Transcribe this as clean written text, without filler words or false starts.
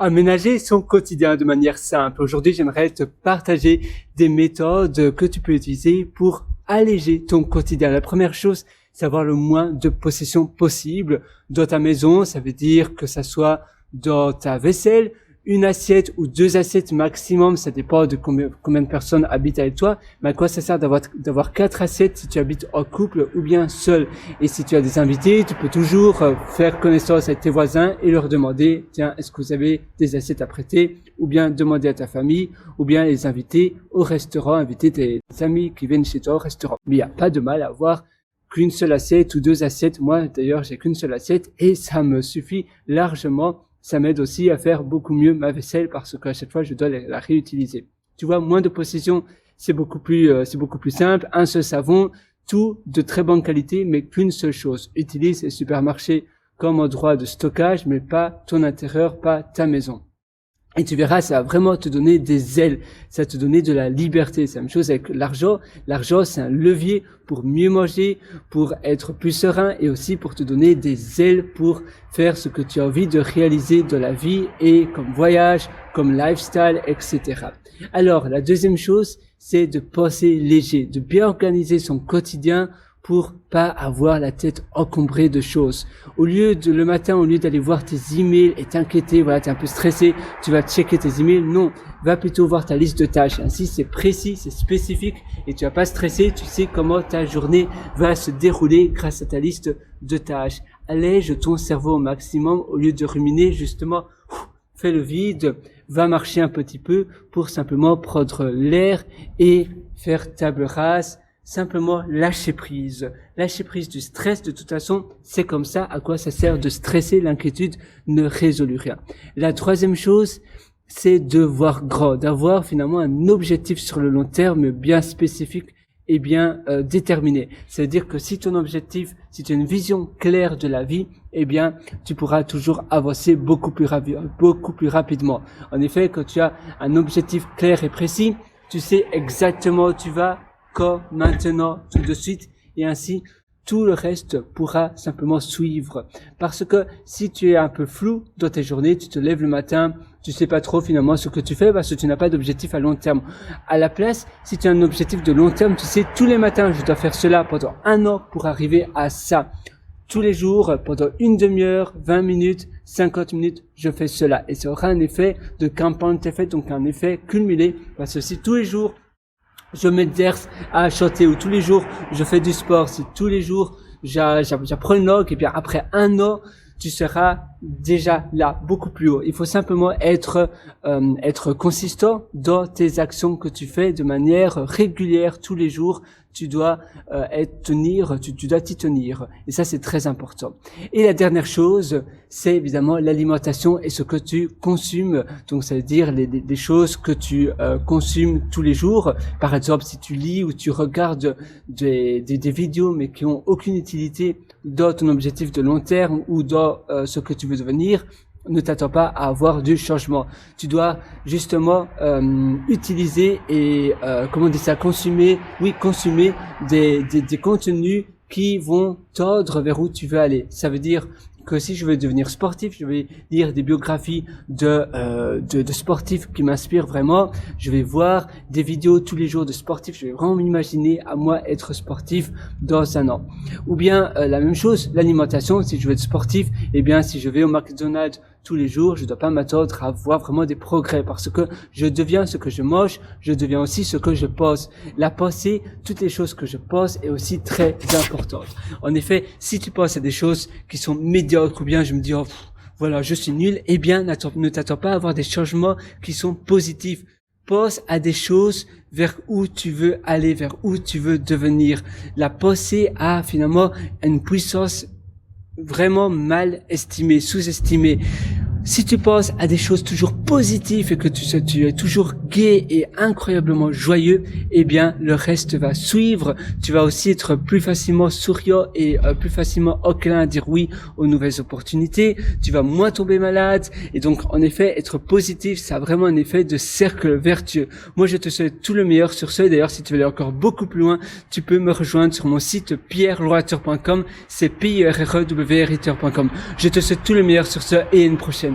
Aménager son quotidien de manière simple. Aujourd'hui, j'aimerais te partager des méthodes que tu peux utiliser pour alléger ton quotidien. La première chose, c'est avoir le moins de possessions possible dans ta maison. Ça veut dire que ça soit dans ta vaisselle, une assiette ou deux assiettes maximum, ça dépend de combien de personnes habitent avec toi, mais à quoi ça sert d'avoir 4 assiettes si tu habites en couple ou bien seul. Et si tu as des invités, tu peux toujours faire connaissance avec tes voisins et leur demander, tiens, est-ce que vous avez des assiettes à prêter, ou bien demander à ta famille, ou bien les inviter au restaurant, inviter tes amis qui viennent chez toi au restaurant. Mais il n'y a pas de mal à avoir qu'une seule assiette ou deux assiettes. Moi, d'ailleurs, j'ai qu'une seule assiette et ça me suffit largement. Ça m'aide aussi à faire beaucoup mieux ma vaisselle parce qu'à chaque fois, je dois la réutiliser. Tu vois, moins de possessions, c'est beaucoup plus simple. Un seul savon, tout de très bonne qualité, mais qu'une seule chose. Utilise les supermarchés comme endroit de stockage, mais pas ton intérieur, pas ta maison. Et tu verras, ça va vraiment te donner des ailes, ça va te donner de la liberté. C'est la même chose avec l'argent. L'argent, c'est un levier pour mieux manger, pour être plus serein et aussi pour te donner des ailes pour faire ce que tu as envie de réaliser dans la vie et comme voyage, comme lifestyle, etc. Alors, la deuxième chose, c'est de penser léger, de bien organiser son quotidien pour pas avoir la tête encombrée de choses. Le matin, au lieu d'aller voir tes emails et t'inquiéter, voilà, t'es un peu stressé, tu vas checker tes emails. Non, va plutôt voir ta liste de tâches. Ainsi, c'est précis, c'est spécifique et tu vas pas stresser. Tu sais comment ta journée va se dérouler grâce à ta liste de tâches. Allège ton cerveau au maximum au lieu de ruminer, justement. Fais le vide, va marcher un petit peu pour simplement prendre l'air et faire table rase. Simplement lâcher prise du stress. De toute façon, c'est comme ça. À quoi ça sert de stresser? L'inquiétude ne résout rien. La troisième chose, c'est de voir grand, d'avoir finalement un objectif sur le long terme bien spécifique et bien déterminé. C'est-à-dire que si ton objectif, si tu as une vision claire de la vie, eh bien, tu pourras toujours avancer beaucoup plus rapidement. En effet, quand tu as un objectif clair et précis, tu sais exactement où tu vas, quand, maintenant, tout de suite, et ainsi, tout le reste pourra simplement suivre. Parce que si tu es un peu flou dans tes journées, tu te lèves le matin, tu sais pas trop finalement ce que tu fais parce que tu n'as pas d'objectif à long terme. À la place, si tu as un objectif de long terme, tu sais tous les matins, je dois faire cela pendant 1 an pour arriver à ça. Tous les jours, pendant une demi-heure, 20 minutes, 50 minutes, je fais cela. Et ça aura un effet de compound effect, donc un effet cumulé. Parce que si tous les jours, je m'exerce à chanter ou tous les jours je fais du sport, si tous les jours j'apprends une langue, et bien après 1 an tu seras déjà là, beaucoup plus haut. Il faut simplement être consistant dans tes actions que tu fais de manière régulière tous les jours. Tu dois tu dois t'y tenir. Et ça, c'est très important. Et la dernière chose, c'est évidemment l'alimentation et ce que tu consommes. Donc, ça veut dire des choses que tu consommes tous les jours. Par exemple, si tu lis ou tu regardes des vidéos, mais qui ont aucune utilité dans ton objectif de long terme ou dans ce que tu veux devenir, ne t'attends pas à avoir du changement. Tu dois justement utiliser et consommer des contenus qui vont tordre vers où tu veux aller. Ça veut dire que si je veux devenir sportif, je vais lire des biographies de sportifs qui m'inspirent vraiment. Je vais voir des vidéos tous les jours de sportifs. Je vais vraiment m'imaginer à moi être sportif dans 1 an. Ou bien la même chose, l'alimentation. Si je veux être sportif, eh bien si je vais au McDonald's tous les jours, je dois pas m'attendre à voir vraiment des progrès parce que je deviens ce que je mange, je deviens aussi ce que je pense. La pensée, toutes les choses que je pense est aussi très importante. En effet, si tu penses à des choses qui sont médiocres ou bien je me dis, voilà, je suis nul, eh bien, ne t'attends pas à avoir des changements qui sont positifs. Pense à des choses vers où tu veux aller, vers où tu veux devenir. La pensée a finalement une puissance vraiment mal estimé, sous-estimé. Si tu penses à des choses toujours positives et que tu es toujours gai et incroyablement joyeux, eh bien, le reste va suivre. Tu vas aussi être plus facilement souriant et plus facilement enclin à dire oui aux nouvelles opportunités. Tu vas moins tomber malade. Et donc, en effet, être positif, ça a vraiment un effet de cercle vertueux. Moi, je te souhaite tout le meilleur sur ce. D'ailleurs, si tu veux aller encore beaucoup plus loin, tu peux me rejoindre sur mon site pierrelwriter.com. C'est pierrewriter.com. Je te souhaite tout le meilleur sur ce et à une prochaine.